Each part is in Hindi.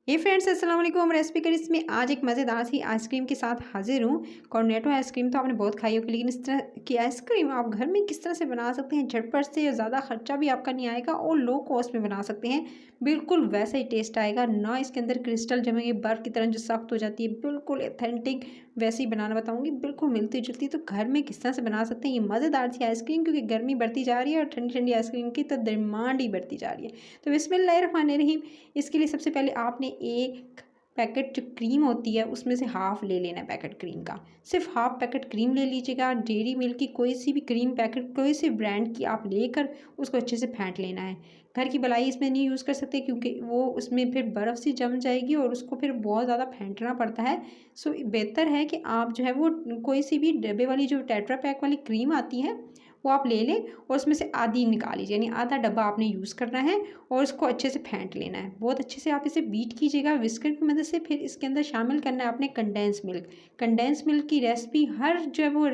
हे फ्रेंड्स, अस्सलाम वालेकुम। रेसिपी करी इसमें आज एक मज़ेदार सी आइसक्रीम के साथ हाजिर हूँ। कॉर्नेटो आइसक्रीम तो आपने बहुत खाई होगी, लेकिन इस तरह की आइसक्रीम आप घर में किस तरह से बना सकते हैं झटपट से, और ज़्यादा खर्चा भी आपका नहीं आएगा और लो कॉस्ट में बना सकते हैं। बिल्कुल वैसा ही टेस्ट आएगा ना, इसके अंदर क्रिस्टल जमेंगे बर्फ़ की तरह जो सख्त हो जाती है, बिल्कुल ऑथेंटिक वैसे ही बनाना बताऊँगी, बिल्कुल मिलती जुलती। तो घर में किस तरह से बना सकते हैं ये मज़ेदार सी आइसक्रीम, क्योंकि गर्मी बढ़ती जा रही है और ठंडी ठंडी आइसक्रीम की तो डिमांड ही बढ़ती जा रही है। तो बिस्मिल्लाहिर्रहमानिर्रहीम। इसके लिए सबसे पहले आपने एक पैकेट जो क्रीम होती है उसमें से हाफ़ ले लेना है पैकेट क्रीम का। सिर्फ हाफ़ पैकेट क्रीम ले लीजिएगा। डेयरी मिल्क की कोई सी भी क्रीम पैकेट, कोई सी ब्रांड की आप लेकर उसको अच्छे से फेंट लेना है। घर की मलाई इसमें नहीं यूज़ कर सकते, क्योंकि वो उसमें फिर बर्फ़ सी जम जाएगी और उसको फिर बहुत ज़्यादा फेंटना पड़ता है। सो बेहतर है कि आप जो है वो कोई सी भी डब्बे वाली जो टेट्रा पैक वाली क्रीम आती है वो आप ले लें और उसमें से आधी निकाल लीजिए, यानी आधा डब्बा आपने यूज़ करना है और उसको अच्छे से फेंट लेना है। बहुत अच्छे से आप इसे बीट कीजिएगा विस्कर की मदद से। फिर इसके अंदर शामिल करना है आपने कंडेंस मिल्क। कंडेंस मिल्क की रेसिपी हर जो है वो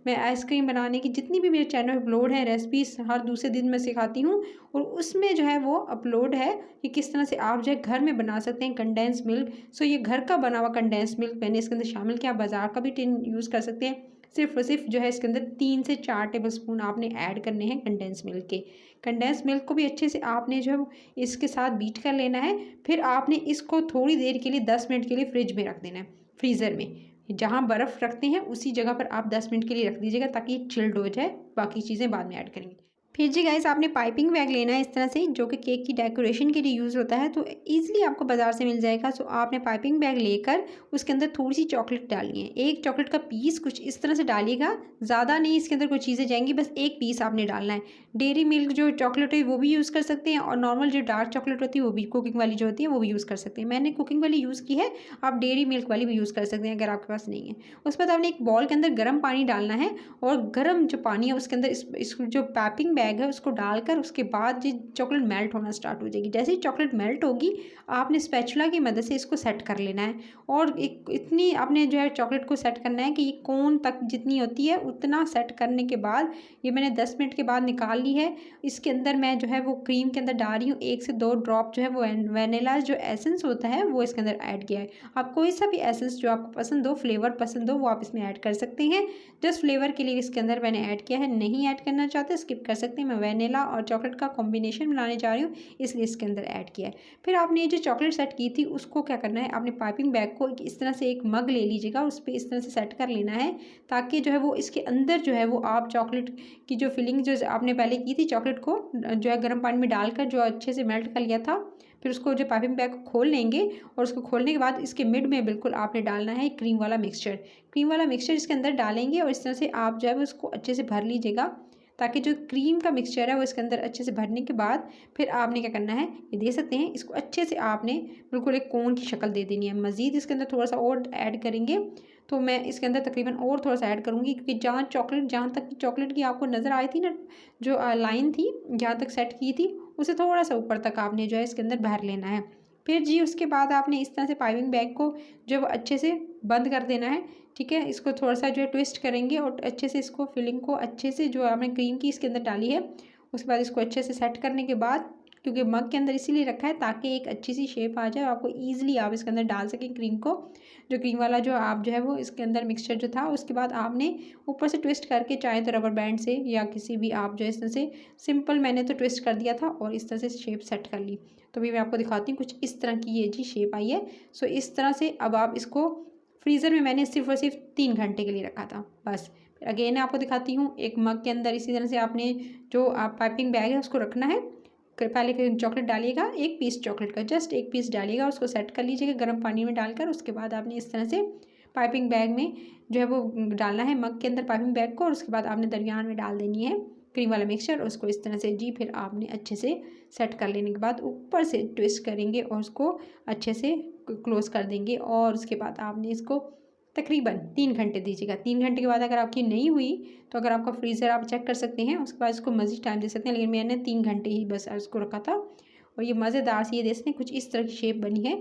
मैं आइसक्रीम बनाने की जितनी भी मेरे चैनल पर अपलोड है रेसिपीज, हर दूसरे दिन मैं सिखाती हूँ, और उसमें जो है वो अपलोड है कि किस तरह से आप जो है घर में बना सकते हैं कंडेंस मिल्क। सो ये घर का बना हुआ कंडेंस मिल्क मैंने इसके अंदर शामिल किया। बाज़ार का भी टिन यूज़ कर सकते हैं। सिर्फ और सिर्फ जो है इसके अंदर 3 से 4 टेबलस्पून आपने ऐड करने हैं कंडेंस मिल्क के। कंडेंस मिल्क को भी अच्छे से आपने जो है इसके साथ बीट कर लेना है। फिर आपने इसको थोड़ी देर के लिए 10 मिनट के लिए फ्रिज में रख देना है, फ्रीज़र में। जहाँ बर्फ़ रखते हैं उसी जगह पर आप 10 मिनट के लिए रख दीजिएगा, ताकि ये चिल्ड हो जाए। बाकी चीज़ें बाद में ऐड करेंगे। फिर जी गाइस, आपने पाइपिंग बैग लेना है इस तरह से, जो कि केक की डेकोरेशन के लिए यूज़ होता है, तो ईज़िली आपको बाज़ार से मिल जाएगा। सो आपने पाइपिंग बैग लेकर उसके अंदर थोड़ी-सी चॉकलेट डालनी है। एक चॉकलेट का पीस कुछ इस तरह से डालिएगा, ज़्यादा नहीं इसके अंदर कोई चीज़ें जाएँगी, बस एक पीस आपने डालना है। डेयरी मिल्क जो चॉकलेट है वो भी यूज़ कर सकते हैं, और नॉर्मल जो डार्क चॉकलेट होती है वो भी, कुकिंग वाली जो होती है वो भी यूज़ कर सकते हैं। मैंने कुकिंग वाली यूज़ की है, आप डेयरी मिल्क वाली भी यूज़ कर सकते हैं अगर आपके पास नहीं है। उसके बाद आपने एक बाउल के अंदर गर्म पानी डालना है, और गर्म जो पानी है उसके अंदर इस जो पाइपिंग बैग है उसको डालकर उसके बाद ये चॉकलेट मेल्ट होना स्टार्ट हो जाएगी। जैसे ही चॉकलेट मेल्ट होगी, आपने स्पैचुला की मदद से इसको सेट कर लेना है, और एक इतनी आपने जो है चॉकलेट को सेट करना है कि ये कोन तक जितनी होती है उतना सेट करने के बाद, ये मैंने 10 मिनट के बाद निकाल ली है। इसके अंदर मैं जो है वो क्रीम के अंदर डाल रही हूँ 1 से 2 ड्रॉप जो है वो वेनिला जो एसेंस होता है वो इसके अंदर ऐड किया है। आप कोई सा भी एसेंस जो आपको पसंद हो, फ्लेवर पसंद हो, वो आप इसमें ऐड कर सकते हैं। जस्ट फ्लेवर के लिए इसके अंदर मैंने ऐड किया है। नहीं ऐड करना चाहते स्किप कर सकते हैं। मैं वेनिला और चॉकलेट का कॉम्बिनेशन बनाने जा रही हूँ, इसलिए इसके अंदर ऐड किया है। फिर आपने ये जो चॉकलेट सेट की थी उसको क्या करना है, आपने पाइपिंग बैग को इस तरह से एक मग ले लीजिएगा, उस पर इस तरह से सेट कर लेना है, ताकि जो है वो इसके अंदर जो है वो आप चॉकलेट की जो फिलिंग जो आपने पहले की थी, चॉकलेट को जो है गर्म पानी में डालकर जो अच्छे से मेल्ट कर लिया था, फिर उसको जो पाइपिंग बैग को खोल लेंगे, और उसको खोलने के बाद इसके मिड में बिल्कुल आपने डालना है क्रीम वाला मिक्सचर। क्रीम वाला मिक्सचर इसके अंदर डालेंगे, और इस तरह से आप जो है उसको अच्छे से भर लीजिएगा, ताकि जो क्रीम का मिक्सचर है वो इसके अंदर अच्छे से भरने के बाद फिर आपने क्या करना है, ये दे सकते हैं, इसको अच्छे से आपने बिल्कुल एक कोन की शक्ल दे देनी है। मज़ीद इसके अंदर थोड़ा सा और ऐड करेंगे, तो मैं इसके अंदर तकरीबन और थोड़ा सा ऐड करूँगी, क्योंकि जहाँ तक चॉकलेट की आपको नज़र आई थी ना, जो लाइन थी जहाँ तक सेट की थी, उसे थोड़ा सा ऊपर तक आपने जो है इसके अंदर भर लेना है। फिर जी उसके बाद आपने इस तरह से पाइपिंग बैग को जो है वो अच्छे से बंद कर देना है। ठीक है, इसको थोड़ा सा जो है ट्विस्ट करेंगे, और अच्छे से इसको फिलिंग को अच्छे से जो आपने क्रीम की इसके अंदर डाली है, उसके बाद इसको अच्छे से सेट करने के बाद, क्योंकि मग के अंदर इसीलिए रखा है ताकि एक अच्छी सी शेप आ जाए और आपको ईज़िली आप इसके अंदर डाल सकें क्रीम को। जो क्रीम वाला जो आप जो है वो इसके अंदर मिक्सचर जो था, उसके बाद आपने ऊपर से ट्विस्ट करके, चाहे तो रबर बैंड से या किसी भी आप जो इस तरह से, सिंपल मैंने तो ट्विस्ट कर दिया था और इस तरह से शेप सेट कर ली। तो अभी मैं आपको दिखाती हूँ, कुछ इस तरह की ये जी शेप आई है। सो इस तरह से अब आप इसको फ्रीज़र में मैंने सिर्फ और सिर्फ 3 घंटे के लिए रखा था बस। फिर अगेन आपको दिखाती हूँ, एक मग के अंदर इसी तरह से आपने जो आप पाइपिंग बैग है उसको रखना है। पहले चॉकलेट डालिएगा, एक पीस चॉकलेट का, जस्ट एक पीस डालिएगा, उसको सेट कर लीजिएगा गर्म पानी में डालकर। उसके बाद आपने इस तरह से पाइपिंग बैग में जो है वो डालना है, मग के अंदर पाइपिंग बैग को, और उसके बाद आपने दरमियान में डाल देनी है क्रीम वाला मिक्सचर, उसको इस तरह से जी फिर आपने अच्छे से सेट कर लेने के बाद ऊपर से ट्विस्ट करेंगे और उसको अच्छे से क्लोज़ कर देंगे, और उसके बाद आपने इसको तकरीबन 3 घंटे दीजिएगा। 3 घंटे के बाद अगर आपकी नहीं हुई, तो अगर आपका फ्रीज़र आप चेक कर सकते हैं, उसके बाद इसको मज़ीद टाइम दे सकते हैं, लेकिन मैंने 3 घंटे ही बस इसको रखा था, और ये मज़ेदार सी ये दे सकते हैं, कुछ इस तरह की शेप बनी है।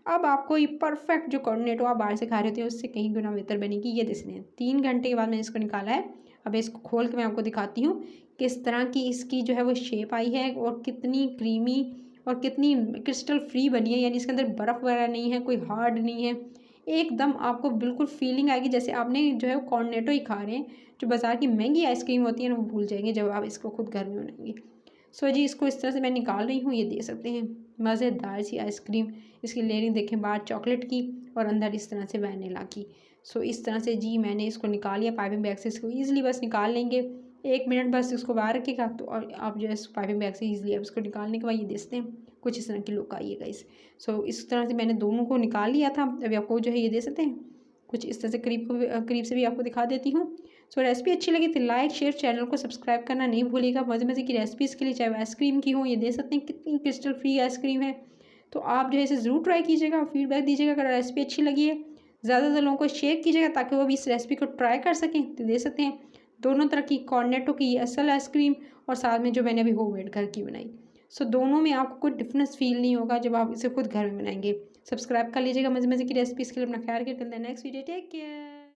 अब आपको ये परफेक्ट जो कोऑर्डिनेटो आप बाहर से खा रहे होते हैं उससे कहीं गुना बेहतर बनेगी। ये देख सकते हैं 3 घंटे के बाद मैंने इसको निकाला है। अब इसको खोल के मैं आपको दिखाती हूँ किस तरह की इसकी जो है वो शेप आई है, और कितनी क्रीमी और कितनी क्रिस्टल फ्री बनी है, यानी इसके अंदर बर्फ़ वगैरह नहीं है, कोई हार्ड नहीं है। एकदम आपको बिल्कुल फीलिंग आएगी जैसे आपने जो है वो कॉर्नेटो ही खा रहे हैं। जो बाज़ार की महंगी आइसक्रीम होती है ना, वो भूल जाएंगे जब आप इसको खुद घर में बनाएंगे। सो जी, इसको इस तरह से मैं निकाल रही हूँ, ये दे सकते हैं मज़ेदार सी आइसक्रीम। इसकी लेयरिंग देखें, बाहर चॉकलेट की और अंदर इस तरह से वैनिला की। सो इस तरह से जी मैंने इसको निकाल लिया पाइपिंग बैग से। इसको ईज़िली बस निकाल लेंगे, 1 मिनट बस इसको बाहर रखिएगा तो और आप जो है पाइपिंग बैग से ईज़िली आप इसको निकालने के बाद ये देखते हैं कुछ इस तरह की लुक आई है गाइस। सो इस तरह से मैंने दोनों को निकाल लिया था। अभी आपको जो है ये दे सकते हैं कुछ इस तरह से करीब से भी आपको दिखा देती हूँ। सो रेसिपी अच्छी लगी तो लाइक शेयर, चैनल को सब्सक्राइब करना नहीं भूलिएगा। मज़े मज़े की रेसिपीज़ के लिए, चाहे वो आइसक्रीम की हो, ये दे सकते हैं कितनी क्रिस्टल फ्री आइसक्रीम है। तो आप जो है इसे ज़रूर ट्राई कीजिएगा, फीडबैक दीजिएगा अगर रेसिपी अच्छी लगी है। ज़्यादातर लोगों को शेयर कीजिएगा ताकि वो भी इस रेसिपी को ट्राई कर सकें। तो दे सकते हैं दोनों तरह की, कॉर्नेटो की असल आइसक्रीम और साथ में जो मैंने अभी होममेड घर की बनाई। सो दोनों में आपको कोई डिफरेंस फील नहीं होगा जब आप इसे खुद घर में बनाएंगे। सब्सक्राइब कर लीजिएगा मज़े मज़े की रेसिपीज़ के लिए। अपना ख्याल रखिए। Till the next video, take care.